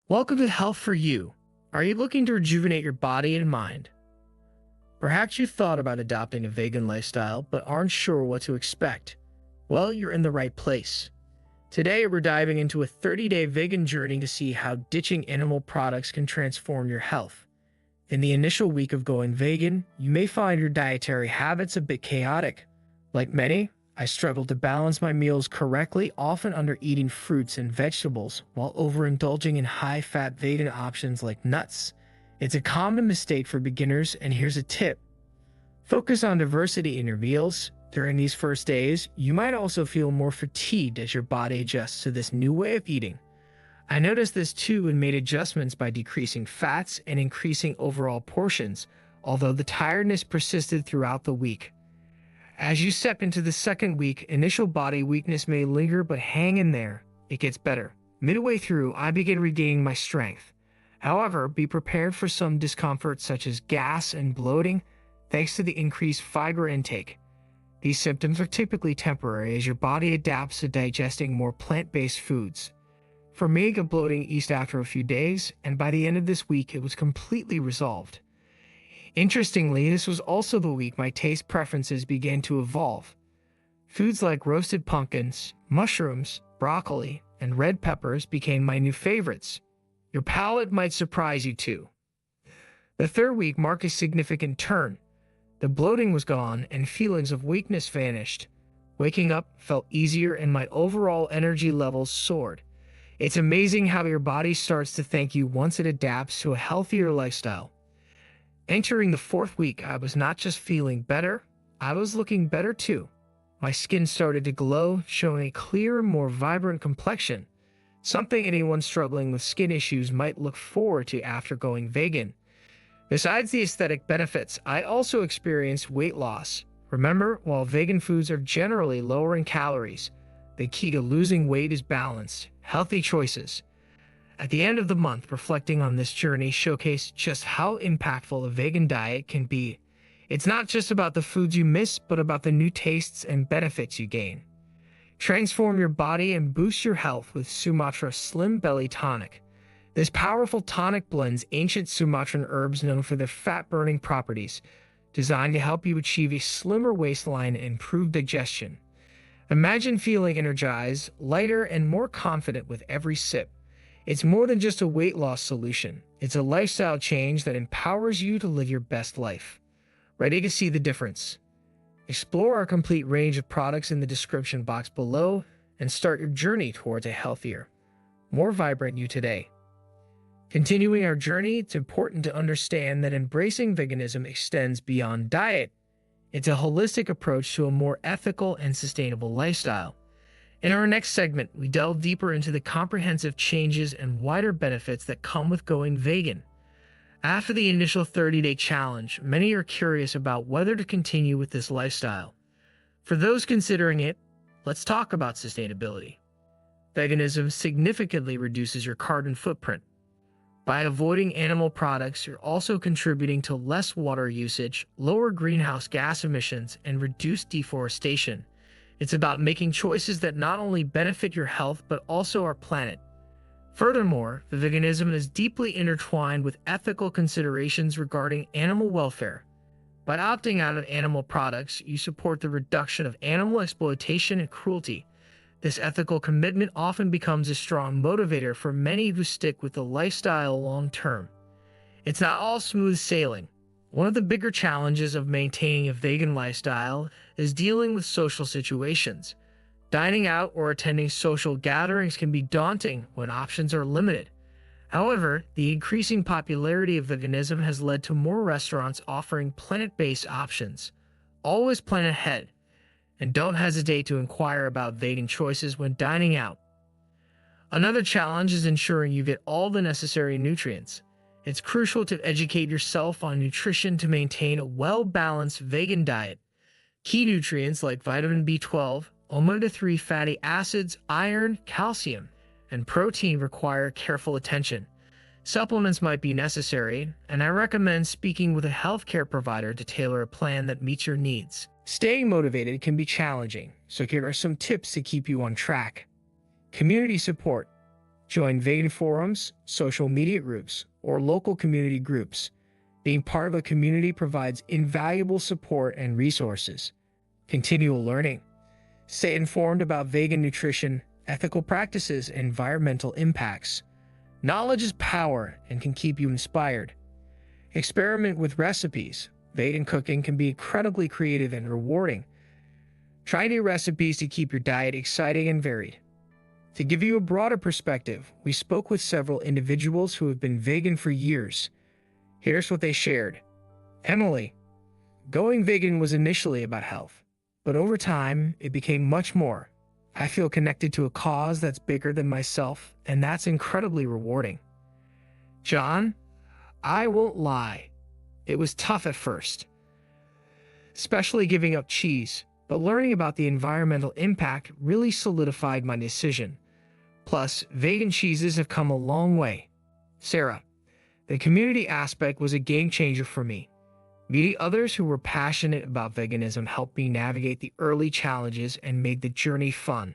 Welcome to Health for You. Are you looking to rejuvenate your body and mind? Perhaps you've thought about adopting a vegan lifestyle but aren't sure what to expect. Well, you're in the right place. Today, we're diving into a 30-day vegan journey to see how ditching animal products can transform your health. In the initial week of going vegan, you may find your dietary habits a bit chaotic. Like many, I struggled to balance my meals correctly, often under eating fruits and vegetables while overindulging in high-fat vegan options like nuts. It's a common mistake for beginners, and here's a tip. Focus on diversity in your meals. During these first days, you might also feel more fatigued as your body adjusts to this new way of eating. I noticed this too and made adjustments by decreasing fats and increasing overall portions, although the tiredness persisted throughout the week. As you step into the second week, initial body weakness may linger, but hang in there. It gets better. Midway through, I begin regaining my strength. However, be prepared for some discomfort such as gas and bloating, thanks to the increased fiber intake. These symptoms are typically temporary as your body adapts to digesting more plant-based foods. For me, the bloating eased after a few days, and by the end of this week, it was completely resolved. Interestingly, this was also the week my taste preferences began to evolve. Foods like roasted pumpkins, mushrooms, broccoli, and red peppers became my new favorites. Your palate might surprise you too. The third week marked a significant turn. The bloating was gone and feelings of weakness vanished. Waking up felt easier and my overall energy levels soared. It's amazing how your body starts to thank you once it adapts to a healthier lifestyle. Entering the fourth week, I was not just feeling better, I was looking better too. My skin started to glow, showing a clearer, more vibrant complexion, something anyone struggling with skin issues might look forward to after going vegan. Besides the aesthetic benefits, I also experienced weight loss. Remember, while vegan foods are generally lower in calories, the key to losing weight is balance, healthy choices. At the end of the month, reflecting on this journey showcased just how impactful a vegan diet can be. It's not just about the foods you miss, but about the new tastes and benefits you gain. Transform your body and boost your health with Sumatra Slim Belly Tonic. This powerful tonic blends ancient Sumatran herbs known for their fat-burning properties, designed to help you achieve a slimmer waistline and improve digestion. Imagine feeling energized, lighter, and more confident with every sip. It's more than just a weight loss solution. It's a lifestyle change that empowers you to live your best life. Ready to see the difference? Explore our complete range of products in the description box below and start your journey towards a healthier, more vibrant you today. Continuing our journey, it's important to understand that embracing veganism extends beyond diet. It's a holistic approach to a more ethical and sustainable lifestyle. In our next segment, we delve deeper into the comprehensive changes and wider benefits that come with going vegan. After the initial 30-day challenge, many are curious about whether to continue with this lifestyle. For those considering it, let's talk about sustainability. Veganism significantly reduces your carbon footprint. By avoiding animal products, you're also contributing to less water usage, lower greenhouse gas emissions, and reduced deforestation. It's about making choices that not only benefit your health but also our planet. Furthermore, the veganism is deeply intertwined with ethical considerations regarding animal welfare. By opting out of animal products, you support the reduction of animal exploitation and cruelty. This ethical commitment often becomes a strong motivator for many who stick with the lifestyle long term. It's not all smooth sailing. One of the bigger challenges of maintaining a vegan lifestyle is dealing with social situations. Dining out or attending social gatherings can be daunting when options are limited. However, the increasing popularity of veganism has led to more restaurants offering plant-based options. Always plan ahead, and don't hesitate to inquire about vegan choices when dining out. Another challenge is ensuring you get all the necessary nutrients. It's crucial to educate yourself on nutrition to maintain a well-balanced vegan diet. Key nutrients like vitamin B12, omega-3 fatty acids, iron, calcium, and protein require careful attention. Supplements might be necessary, and I recommend speaking with a healthcare provider to tailor a plan that meets your needs. Staying motivated can be challenging, so here are some tips to keep you on track. Community support. Join vegan forums, social media groups, or local community groups. Being part of a community provides invaluable support and resources. Continual learning. Stay informed about vegan nutrition, ethical practices, and environmental impacts. Knowledge is power and can keep you inspired. Experiment with recipes. Vegan cooking can be incredibly creative and rewarding. Try new recipes to keep your diet exciting and varied. To give you a broader perspective, we spoke with several individuals who have been vegan for years. Here's what they shared. Emily. Going vegan was initially about health, but over time, it became much more. I feel connected to a cause that's bigger than myself, and that's incredibly rewarding. John. I won't lie. It was tough at first, especially giving up cheese, but learning about the environmental impact really solidified my decision. Plus, vegan cheeses have come a long way. Sarah. The community aspect was a game changer for me. Meeting others who were passionate about veganism helped me navigate the early challenges and made the journey fun.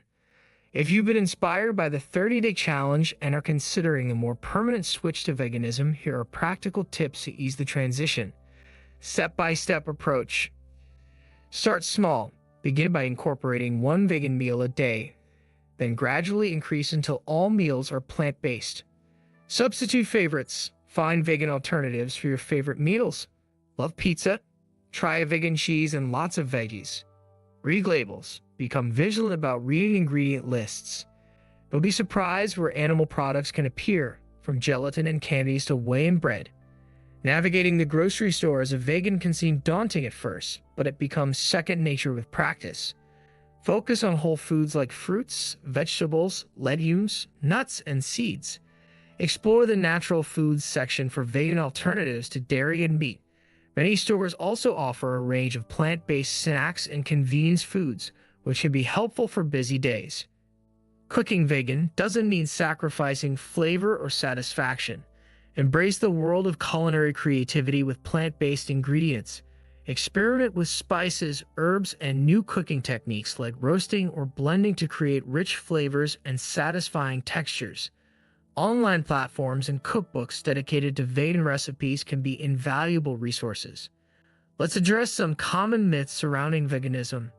If you've been inspired by the 30-day challenge and are considering a more permanent switch to veganism, here are practical tips to ease the transition. Step-by-step approach. Start small. Begin by incorporating one vegan meal a day, then gradually increase until all meals are plant-based. Substitute favorites. Find vegan alternatives for your favorite meals. Love pizza? Try a vegan cheese and lots of veggies. Read labels. Become vigilant about reading ingredient lists. You'll be surprised where animal products can appear, from gelatin and candies to whey and bread. Navigating the grocery store as a vegan can seem daunting at first, but it becomes second nature with practice. Focus on whole foods like fruits, vegetables, legumes, nuts, and seeds. Explore the natural foods section for vegan alternatives to dairy and meat. Many stores also offer a range of plant-based snacks and convenience foods, which can be helpful for busy days. Cooking vegan doesn't mean sacrificing flavor or satisfaction. Embrace the world of culinary creativity with plant-based ingredients. Experiment with spices, herbs, and new cooking techniques like roasting or blending to create rich flavors and satisfying textures. Online platforms and cookbooks dedicated to vegan recipes can be invaluable resources. Let's address some common myths surrounding veganism.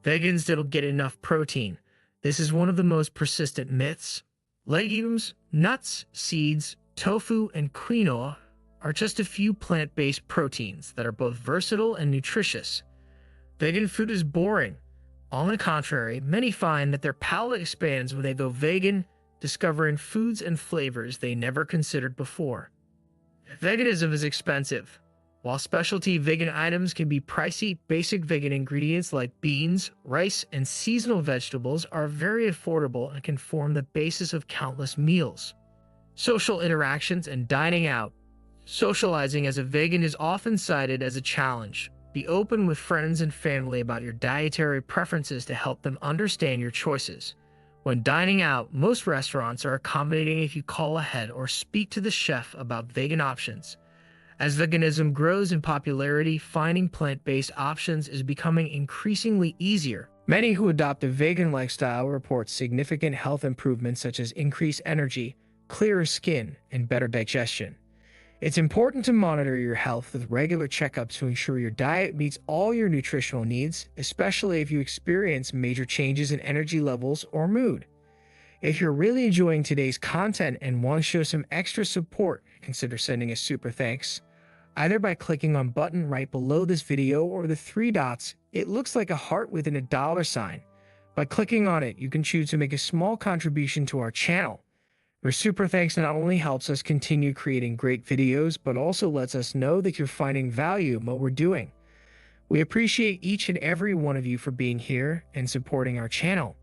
Vegans don't get enough protein. This is one of the most persistent myths. Legumes, nuts, seeds, tofu, and quinoa are just a few plant-based proteins that are both versatile and nutritious. Vegan food is boring. On the contrary, many find that their palate expands when they go vegan, discovering foods and flavors they never considered before. Veganism is expensive. While specialty vegan items can be pricey, basic vegan ingredients like beans, rice, and seasonal vegetables are very affordable and can form the basis of countless meals. Social interactions and dining out. Socializing as a vegan is often cited as a challenge. Be open with friends and family about your dietary preferences to help them understand your choices. When dining out, most restaurants are accommodating if you call ahead or speak to the chef about vegan options. As veganism grows in popularity, finding plant-based options is becoming increasingly easier. Many who adopt a vegan lifestyle report significant health improvements such as increased energy, clearer skin, and better digestion. It's important to monitor your health with regular checkups to ensure your diet meets all your nutritional needs, especially if you experience major changes in energy levels or mood. If you're really enjoying today's content and want to show some extra support, consider sending a super thanks, either by clicking on button right below this video or the three dots. It looks like a heart within a dollar sign. By clicking on it, you can choose to make a small contribution to our channel. Your super thanks not only helps us continue creating great videos, but also lets us know that you're finding value in what we're doing. We appreciate each and every one of you for being here and supporting our channel.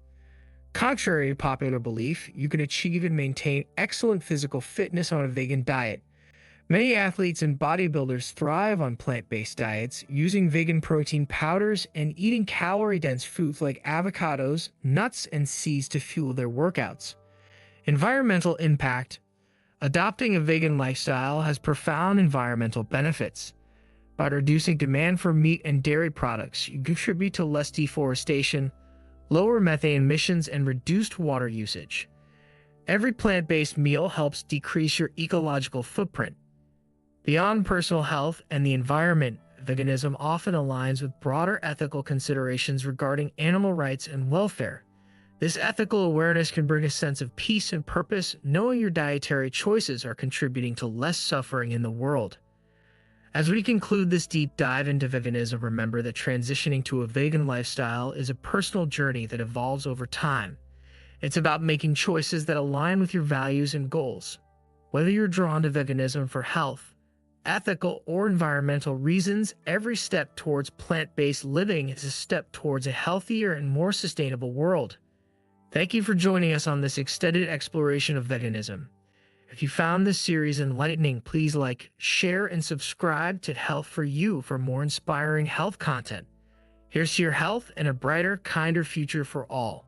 Contrary to popular belief, you can achieve and maintain excellent physical fitness on a vegan diet. Many athletes and bodybuilders thrive on plant-based diets, using vegan protein powders and eating calorie-dense foods like avocados, nuts, and seeds to fuel their workouts. Environmental impact. Adopting a vegan lifestyle has profound environmental benefits. By reducing demand for meat and dairy products, you contribute to less deforestation, lower methane emissions, and reduced water usage. Every plant-based meal helps decrease your ecological footprint. Beyond personal health and the environment, veganism often aligns with broader ethical considerations regarding animal rights and welfare. This ethical awareness can bring a sense of peace and purpose, knowing your dietary choices are contributing to less suffering in the world. As we conclude this deep dive into veganism, remember that transitioning to a vegan lifestyle is a personal journey that evolves over time. It's about making choices that align with your values and goals. Whether you're drawn to veganism for health, ethical, or environmental reasons, every step towards plant-based living is a step towards a healthier and more sustainable world. Thank you for joining us on this extended exploration of veganism. If you found this series enlightening, please like, share, and subscribe to Health for You for more inspiring health content. Here's to your health and a brighter, kinder future for all.